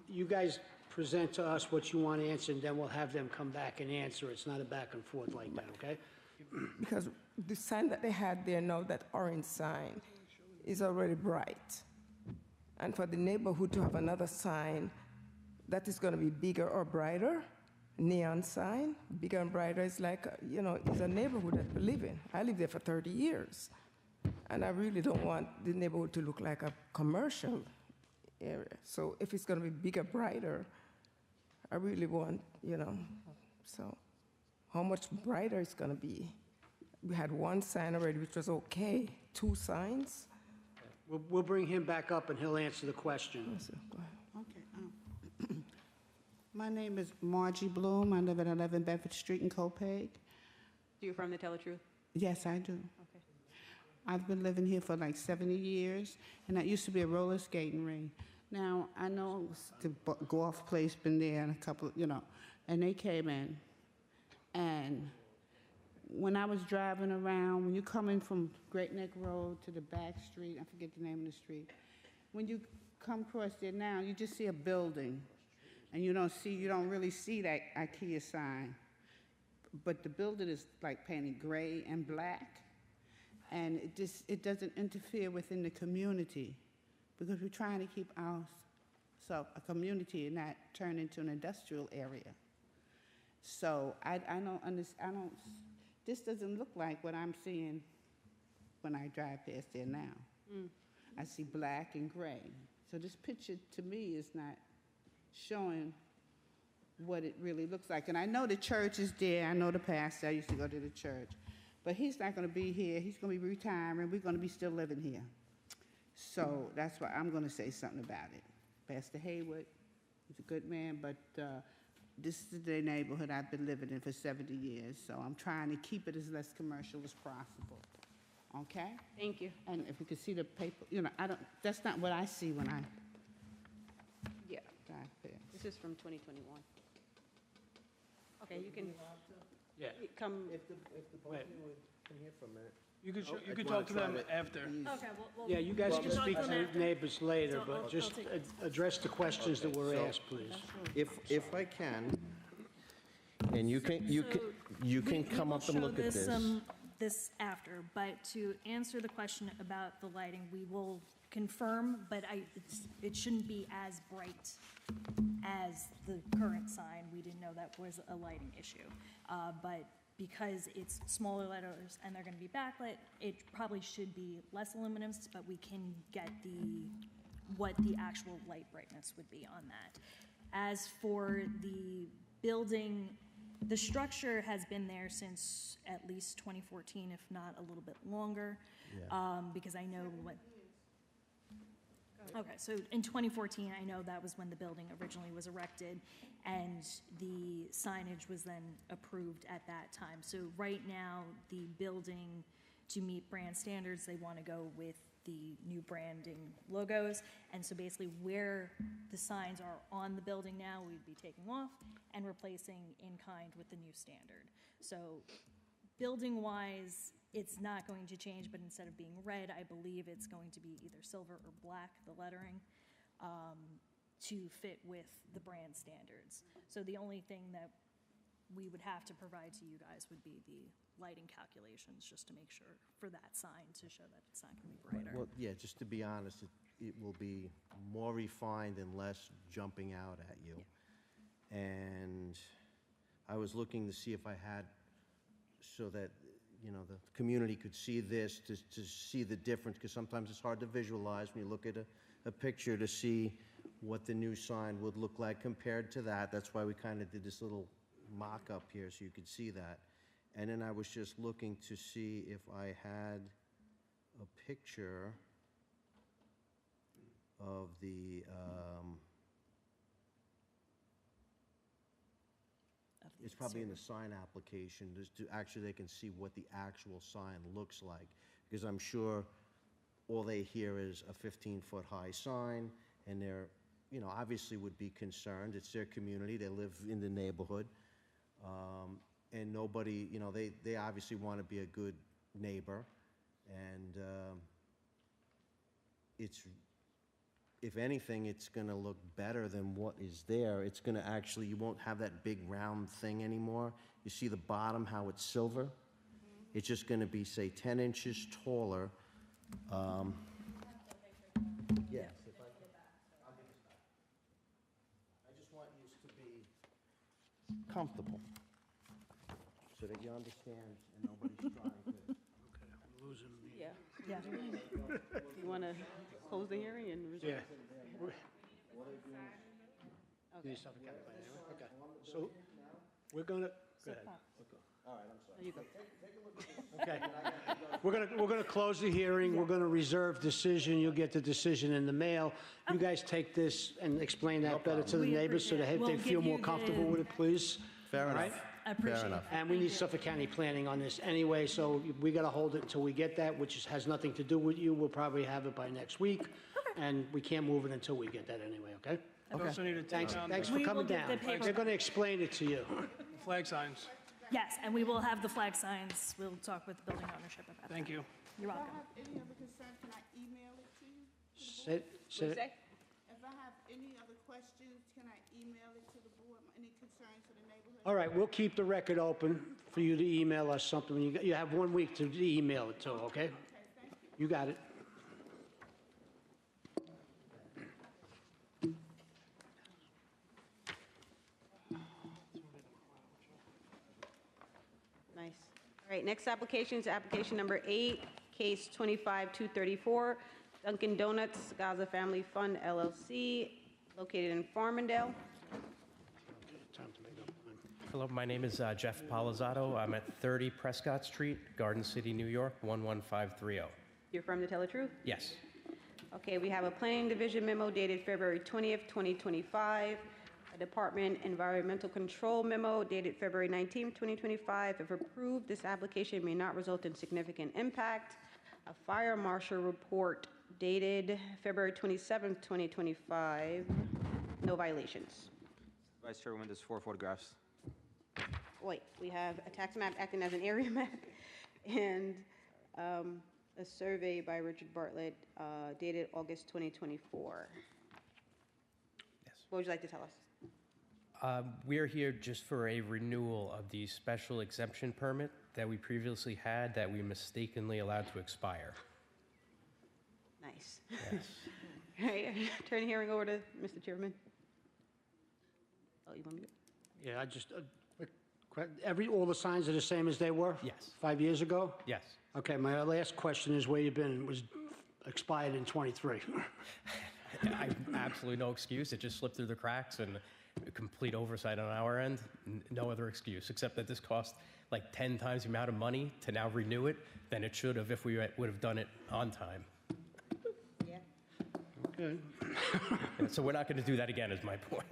You guys present to us what you want to answer, and then we'll have them come back and answer. It's not a back and forth like that, okay? Because the sign that they had there now, that orange sign, is already bright. And for the neighborhood to have another sign that is going to be bigger or brighter, neon sign, bigger and brighter, is like, it's a neighborhood that we live in. I lived there for 30 years. And I really don't want the neighborhood to look like a commercial area. So if it's going to be bigger, brighter, I really want, so how much brighter it's going to be. We had one sign already, which was okay. 2 signs. We'll bring him back up, and he'll answer the question. Yes, sir. Go ahead. Okay. My name is Margie Bloom. I live at 11 Bedford Street in Copiague. Do you affirm to tell the truth? Yes, I do. Okay. I've been living here for like 70 years, and that used to be a roller skating ring. Now, I know the golf place been there and a couple, and they came in. And when I was driving around, when you're coming from Great Neck Road to the back street, I forget the name of the street, when you come across there now, you just see a building, and you don't really see that IKEA sign. But the building is like painted gray and black, and it doesn't interfere within the community, because we're trying to keep a community and not turn into an industrial area. So I don't understand. This doesn't look like what I'm seeing when I drive past there now. I see black and gray. So this picture to me is not showing what it really looks like. And I know the church is there. I know the pastor. I used to go to the church. But he's not going to be here. He's going to be retiring. We're going to be still living here. So that's why I'm going to say something about it. Pastor Haywood, he's a good man, but this is the neighborhood I've been living in for 70 years. So I'm trying to keep it as less commercial as possible. Okay? Thank you. And if you can see the paper, that's not what I see when I Yeah. drive past. This is from 2021. Okay, you can Yeah. come. If the both of you would come here for a minute. You could I talk wanna to try them to after. Okay, well. Yeah, you guys can speak to the neighbors later, So but I'll just take- address the questions that were so- asked, please. If I can, and you can come up and look at this. This after, but to answer the question about the lighting, we will confirm, but it shouldn't be as bright as the current sign. We didn't know that was a lighting issue. But because it's smaller letters and they're going to be backlit, it probably should be less luminance, but we can get what the actual light brightness would be on that. As for the building, the structure has been there since at least 2014, if not a little bit longer, because I know what. Okay, so in 2014, I know that was when the building originally was erected, and the signage was then approved at that time. So right now, the building, to meet brand standards, they want to go with the new branding logos. And so basically where the signs are on the building now, we'd be taking off and replacing in kind with the new standard. So building-wise, it's not going to change, but instead of being red, I believe it's going to be either silver or black, the lettering. to fit with the brand standards. So the only thing that we would have to provide to you guys would be the lighting calculations, just to make sure for that sign to show that it's not going to be brighter. Well, yeah, just to be honest, it will be more refined and less jumping out at you. And I was looking to see if I had, so that, you know, the community could see this, to see the difference, because sometimes it's hard to visualize when you look at a picture to see what the new sign would look like compared to that. That's why we kind of did this little mock-up here, so you could see that. And then I was just looking to see if I had a picture of the, it's probably in the sign application, just to actually they can see what the actual sign looks like. Because I'm sure all they hear is a 15-foot high sign, and they're, you know, obviously would be concerned. It's their community, they live in the neighborhood. And nobody, you know, they obviously want to be a good neighbor. And it's, if anything, it's going to look better than what is there. It's going to actually, you won't have that big round thing anymore. You see the bottom, how it's silver? It's just going to be, say, 10 inches taller. Yes. I'll give this back. I just want you to be comfortable, so that you understand and nobody's trying to. I'm losing me. Yeah. Yeah. Do you want to close the hearing and reserve? Yeah. Need stuff to calculate anyway? Okay. So we're gonna, go ahead. All right, I'm sorry. There you go. Okay. We're gonna close the hearing. We're gonna reserve decision. You'll get the decision in the mail. You guys take this and explain that better to the We neighbors so appreciate it. they We'll feel give more you comfortable the- with it, please. Fair All enough. right? I appreciate it. enough. And we need Suffolk County planning on this anyway, so we gotta hold it until we get that, which has nothing to do with you. We'll probably have it by next week. And we can't move it until we get that anyway, okay? We also need to take Thanks, down thanks the for We will coming get the down. paper They're gonna back. explain it to you. flag signs. Yes, and we will have the flag signs. We'll talk with the building ownership about that. Thank you. You're welcome. If I have any other concerns, can I email it to you? Say- say- What'd you say? If I have any other questions, can I email it to the board, any concerns to the neighborhood? All right, we'll keep the record open for you to email us something. You have 1 week to email it to, okay? You got it. Nice. All right, next application is application number 8, case 25234, Dunkin' Donuts Gaza Family Fund LLC, located in Farmingdale. Time to make up. Hello, my name is Jeff Palizzato. I'm at 30 Prescott Street, Garden City, New York, 11530. You're from to tell the truth? Yes. Okay, we have a planning division memo dated February 20th, 2025, a department environmental control memo dated February 19th, 2025. If approved, this application may not result in significant impact. A fire marshal report dated February 27th, 2025, no violations. Vice Chairwoman, there's 4 photographs. Wait, we have a tax map acting as an area map and a survey by Richard Bartlett dated August 2024. Yes. What would you like to tell us? We're here just for a renewal of the special exemption permit that we previously had that we mistakenly allowed to expire. Nice. Yes. All right, turn the hearing over to Mr. Chairman. Oh, you want me to? Yeah, I just, all the signs are the same as they were? Yes. 5 years ago? Yes. Okay, my last question is where you been? It was expired in '23. I have absolutely no excuse. It just slipped through the cracks and a complete oversight on our end. No other excuse, except that this cost like 10 times the amount of money to now renew it than it should have if we would have done it on time. Yeah. Okay. So we're not going to do that again, is my point.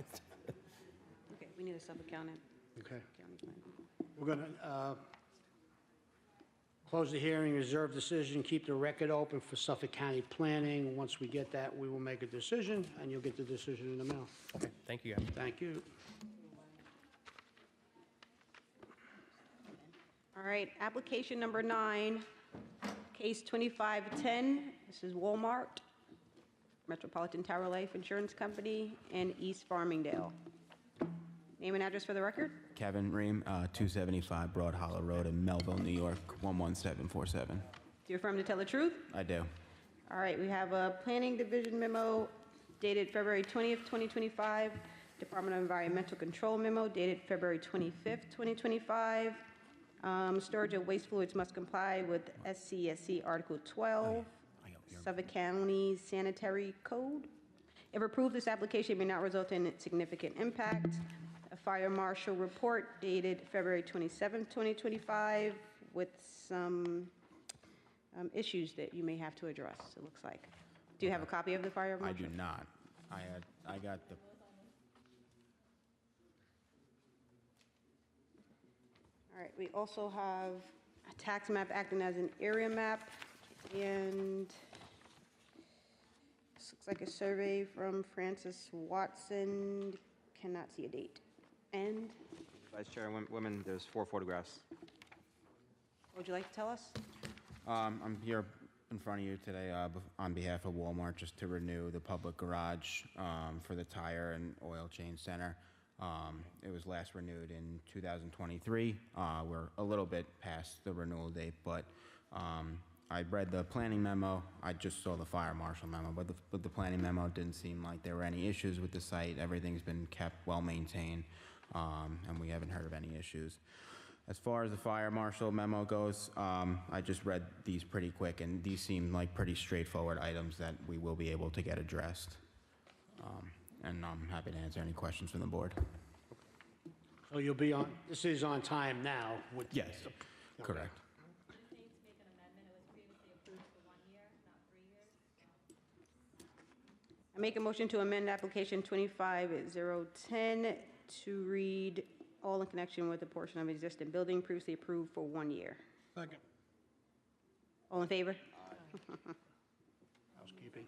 Okay, we need a Suffolk County. Okay. County plan. We're going to close the hearing, reserve decision, keep the record open for Suffolk County Planning. Once we get that, we will make a decision, and you'll get the decision in the mail. Okay, thank you, guys. Thank you. All right, application number 9, case 2510. This is Walmart. Metropolitan Tower Life Insurance Company, and East Farmingdale. Name and address for the record? Kevin Ream, 275 Broad Hollow Road in Melville, New York, 11747. Do you affirm to tell the truth? I do. All right, we have a Planning Division memo dated February 20th, 2025, Department of Environmental Control memo dated February 25th, 2025. Storage of waste fluids must comply with SCSC Article 12, Suffolk County Sanitary Code. If approved, this application may not result in significant impact. A fire marshal report dated February 27th, 2025, with some issues that you may have to address, it looks like. Do you have a copy of the fire I marshal? do not. I got the, All right, we also have a tax map acting as an area map, and this looks like a survey from Francis Watson, cannot see a date. And Vice Chair and women, there's 4 photographs. what would you like to tell us? I'm here in front of you today on behalf of Walmart just to renew the public garage for the tire and oil change center. It was last renewed in 2023. We're a little bit past the renewal date, but I read the planning memo. I just saw the fire marshal memo, but the planning memo didn't seem like there were any issues with the site. Everything's been kept well maintained, and we haven't heard of any issues. As far as the fire marshal memo goes, I just read these pretty quick, and these seem like pretty straightforward items that we will be able to get addressed. And I'm happy to answer any questions from the board. So you'll be on, this is on time now with... Yes, correct. I make a motion to amend application 25010 to read all in connection with a portion of existing building previously approved for 1 year. Second. All in favor? Housekeeping.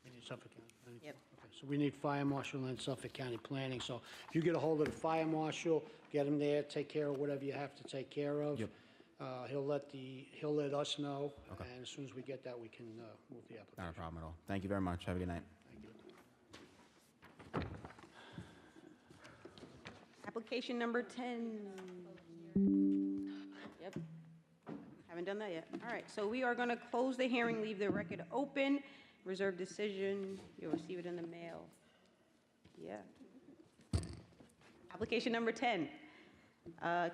We need Suffolk County Planning. Yep. Okay, so we need fire marshal and Suffolk County Planning. So if you get a hold of the fire marshal, get him there, take care of whatever you have to take care of. Yep. He'll let us know, and as soon as we get that, we can move the application. Not a problem at all. Thank you very much. Have a good night. Application number 10. Yep. Haven't done that yet. All right, so we are going to close the hearing, leave the record open, reserve decision. You'll receive it in the mail. Yeah. Application number 10.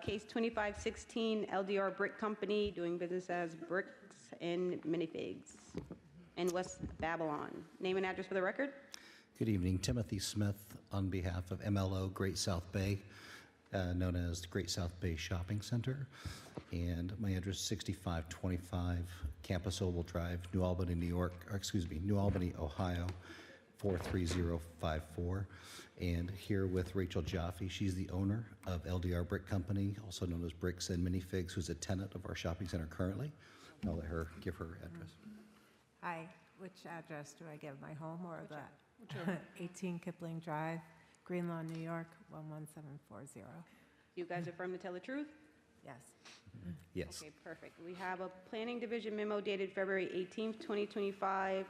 Case 2516, LDR Brick Company, doing business as Bricks and Minifigs in West Babylon. Name and address for the record? Good evening. Timothy Smith on behalf of MLO Great South Bay, known as the Great South Bay Shopping Center. And my address is 6525 Campus Oval Drive, New Albany, New Albany, Ohio, 43054. And here with Rachel Jaffe. She's the owner of LDR Brick Company, also known as Bricks and Minifigs, who's a tenant of our shopping center currently. I'll let her give her address. Hi, which address do I give, my home or the 18 Kipling Drive, Greenlawn, New York, 11740. You guys affirm to tell the truth? Yes. Yes. Okay, perfect. We have a Planning Division memo dated February 18th, 2025,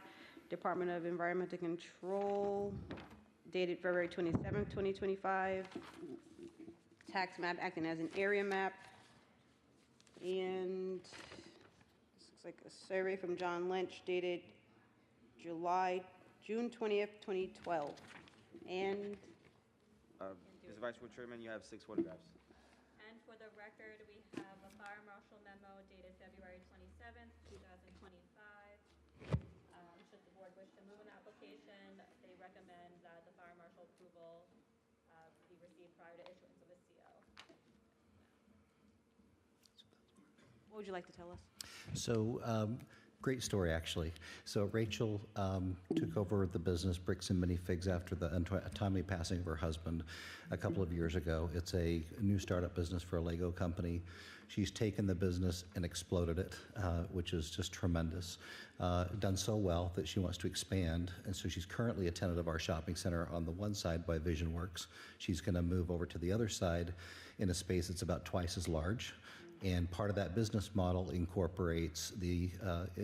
Department of Environmental Control, dated February 27th, 2025, tax map acting as an area map, and this looks like a survey from John Lynch dated June 20th, 2012. And Mr. Vice Chairman, you have 6 photographs. And for the record, we have a fire marshal memo dated February 27th, 2025. Should the board wish to move an application, they recommend that the fire marshal approval be received prior to issuance of a CO. what would you like to tell us? So, great story, actually. So Rachel took over the business Bricks and Minifigs after the untimely passing of her husband a couple of years ago. It's a new startup business for a Lego company. She's taken the business and exploded it, which is just tremendous. Done so well that she wants to expand, and so she's currently a tenant of our shopping center on the one side by VisionWorks. She's going to move over to the other side in a space that's about twice as large. And part of that business model incorporates the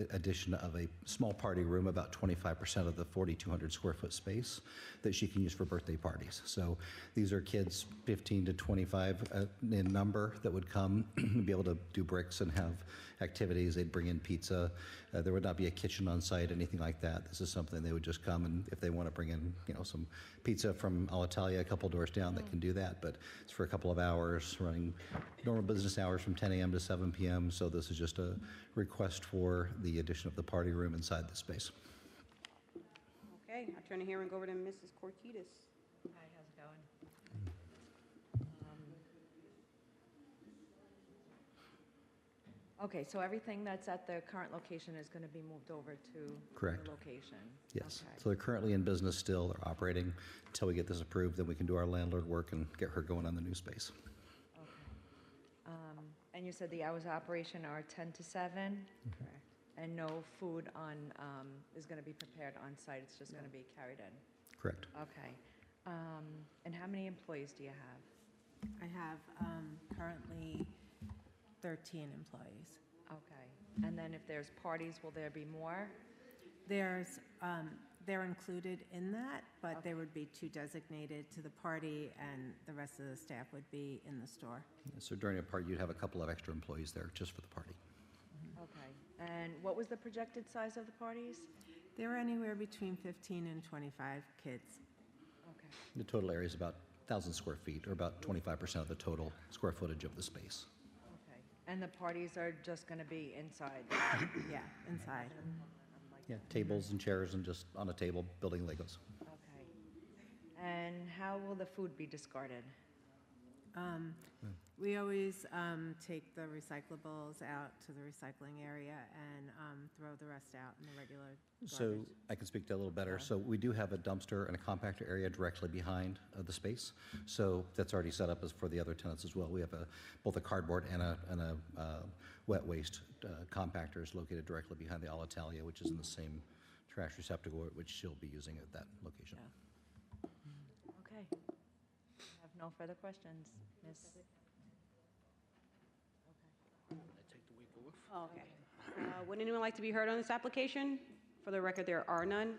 addition of a small party room, about 25% of the 4,200 square foot space that she can use for birthday parties. So these are kids 15 to 25 in number that would come and be able to do bricks and have activities. They'd bring in pizza. There would not be a kitchen on site, anything like that. This is something they would just come, and if they want to bring in, some pizza from Alitalia a couple doors down, they can do that. But it's for a couple of hours, running normal business hours from 10 a.m. to 7 p.m. So this is just a request for the addition of the party room inside the space. Okay, I'll turn the hearing over to Mrs. Cortitas. Hi, how's it going? Okay, so everything that's at the current location is going to be moved over to Correct. the location? Yes. Okay. So they're currently in business still. They're operating until we get this approved. Then we can do our landlord work and get her going on the new space. And you said the hours of operation are 10 to 7? Correct. And no food is going to be prepared on site, it's just going to be carried in? Correct. Okay. And how many employees do you have? I have currently 13 employees. Okay. And then if there's parties, will there be more? They're included in that, but there would be 2 designated to the party, and the rest of the staff would be in the store. So during a party, you'd have a couple of extra employees there just for the party. Okay. And what was the projected size of the parties? There were anywhere between 15 and 25 kids. Okay. The total area is about 1,000 square feet, or about 25% of the total square footage of the space. Okay. And the parties are just going to be inside? Yeah, inside. Yeah, tables and chairs and just on a table building Legos. Okay. And how will the food be discarded? We always take the recyclables out to the recycling area and throw the rest out in the regular So garbage. I can speak to that a little better. So we do have a dumpster and a compactor area directly behind the space. So that's already set up as for the other tenants as well. We have both a cardboard and a wet waste compactors located directly behind the Alitalia, which is in the same trash receptacle which she'll be using at that location. Okay. I have no further questions. Ms. Okay. Would anyone like to be heard on this application? For the record, there are none.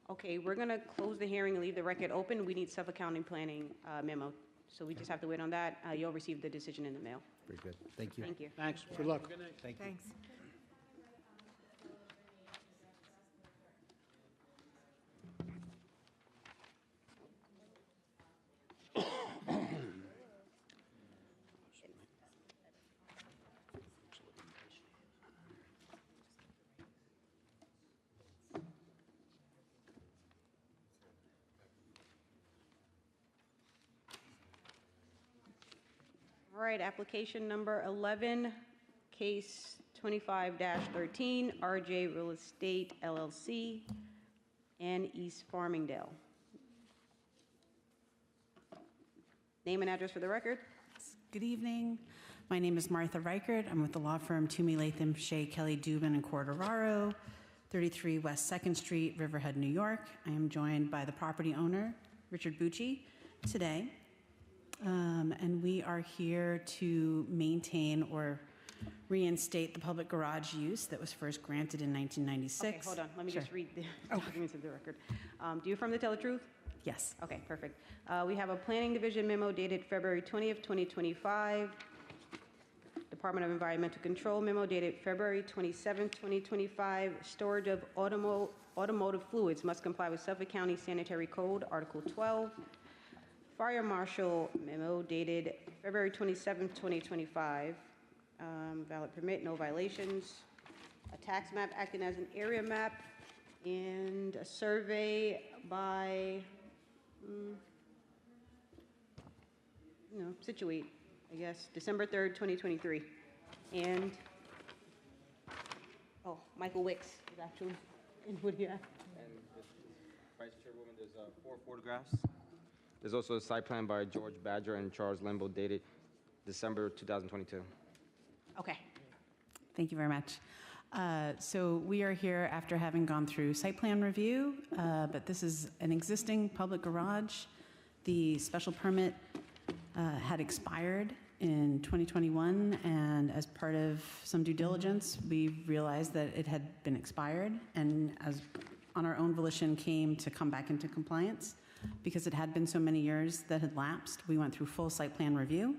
Okay, we're going to close the hearing and leave the record open. We need Suffolk County Planning memo, so we just have to wait on that. You'll receive the decision in the mail. Very good. Thank you. Thank you. Thanks. Good luck. Thank you. Thanks. All right, application number 11, case 25-13, RJ Real Estate LLC, and East Farmingdale. Name and address for the record. Good evening. My name is Martha Reichert. I'm with the law firm Toomey Latham, Shea, Kelly, Dubin, and Cordovaro, 33 West 2nd Street, Riverhead, New York. I am joined by the property owner, Richard Bucci, today. And we are here to maintain or reinstate the public garage use that was first granted in 1996. Okay, hold on. Let me Sure. just read the documents of the record. Do you affirm to tell the truth? Yes. Okay, perfect. We have a Planning Division memo dated February 20th, 2025. Department of Environmental Control memo dated February 27th, 2025. Storage of automotive fluids must comply with Suffolk County Sanitary Code, Article 12. Fire Marshal memo dated February 27th, 2025. Valid permit, no violations. A tax map acting as an area map, and a survey by, Situate, I guess, December 3rd, 2023. And, Michael Wicks is actually in Woodview. And Vice Chairwoman, there's 4 photographs. There's also a site plan by George Badger and Charles Limbo dated December 2022. Okay. Thank you very much. So we are here after having gone through site plan review, but this is an existing public garage. The special permit had expired in 2021, and as part of some due diligence, we realized that it had been expired, and as on our own volition came to come back into compliance. Because it had been so many years that had lapsed, we went through full site plan review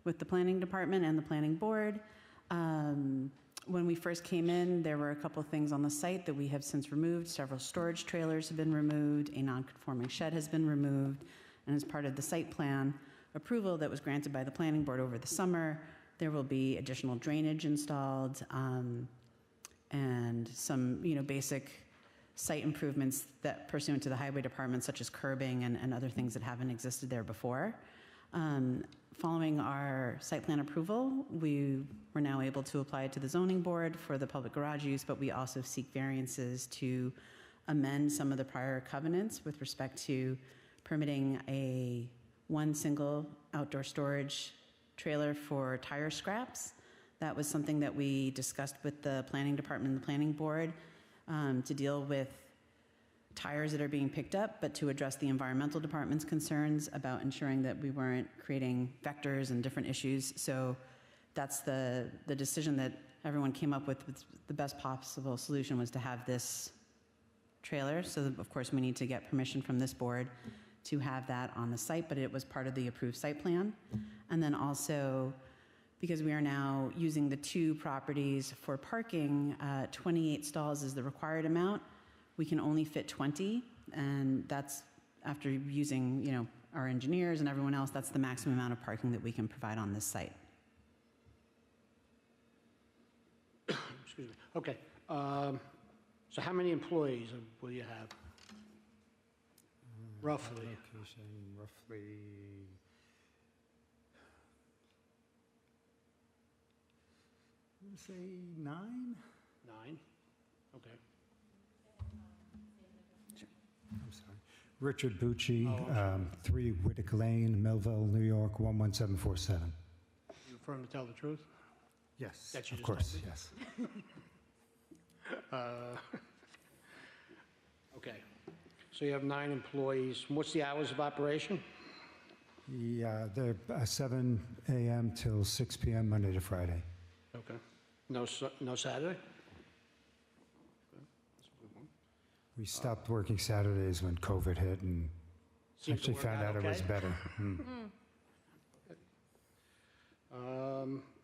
with the planning department and the planning board. When we first came in, there were a couple things on the site that we have since removed. Several storage trailers have been removed, a non-conforming shed has been removed, and as part of the site plan approval that was granted by the planning board over the summer, there will be additional drainage installed, and some, basic site improvements that pursuant to the highway department, such as curbing and other things that haven't existed there before. Following our site plan approval, we were now able to apply it to the zoning board for the public garage use, but we also seek variances to amend some of the prior covenants with respect to permitting one single outdoor storage trailer for tire scraps. That was something that we discussed with the planning department and the planning board to deal with tires that are being picked up, but to address the environmental department's concerns about ensuring that we weren't creating vectors and different issues. So that's the decision that everyone came up with. The best possible solution was to have this trailer. So of course we need to get permission from this board to have that on the site, but it was part of the approved site plan. And then also, because we are now using the two properties for parking, 28 stalls is the required amount. We can only fit 20, and that's after using, our engineers and everyone else, that's the maximum amount of parking that we can provide on this site. Excuse me. Okay. So how many employees will you have? Roughly. Location, roughly, I'm gonna say 9? 9? Okay. I'm sorry. Richard Bucci, 3 Whittick Lane, Melville, New York, 11747. You affirm to tell the truth? Yes, That you of just course, told me? yes. Okay. So you have 9 employees. What's the hours of operation? Yeah, they're 7 a.m. till 6 p.m. Monday to Friday. Okay. No Saturday? We stopped working Saturdays when COVID hit and Seems to actually work found out it was okay? better.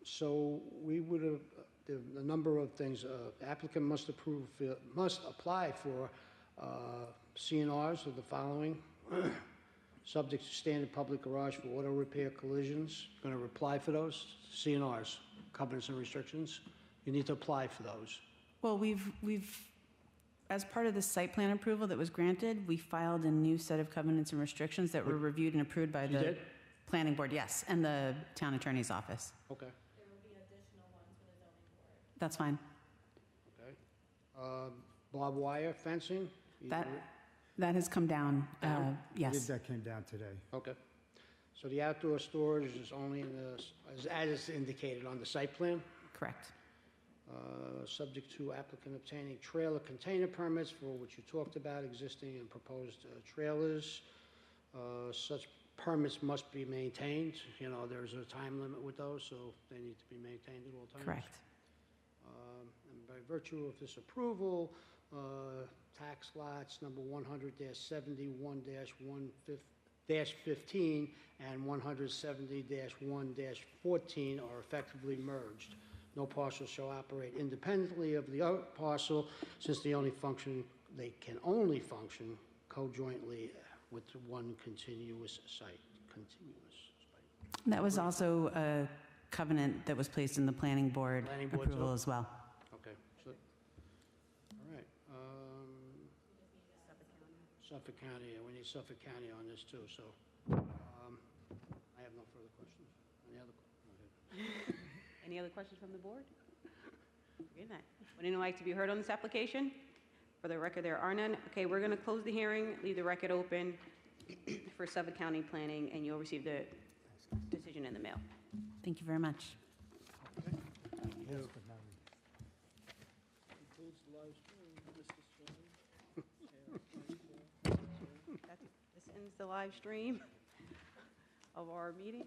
So we would have, the number of things, applicant must apply for CNRs of the following. Subject to standard public garage for auto repair collisions. Going to apply for those CNRs, covenants and restrictions. You need to apply for those. Well, we've as part of the site plan approval that was granted, we filed a new set of covenants and restrictions that were reviewed and approved by the did? planning board, yes, and the town attorney's office. Okay. There will be additional ones for the zoning board. That's fine. Okay. Barbed wire fencing? That has come down, yes. That came down today. Okay. So the outdoor storage is only in the, as is indicated on the site plan? Correct. Subject to applicant obtaining trailer container permits for which you talked about, existing and proposed trailers. Such permits must be maintained. There's a time limit with those, so they need to be maintained at all times. Correct. And by virtue of this approval, tax lots number 100-71-15 and 170-1-14 are effectively merged. No parcel shall operate independently of the other parcel, since they can only function conjointly with one continuous site. That was also a covenant that was placed in the planning board approval as well. Okay. So, all right. Suffolk County, yeah, we need Suffolk County on this too, so I have no further questions. Any other questions from the board? Good night. Would anyone like to be heard on this application? For the record, there are none. Okay, we're going to close the hearing, leave the record open for Suffolk County Planning, and you'll receive the decision in the mail. Thank you very much. This ends the live stream of our meeting.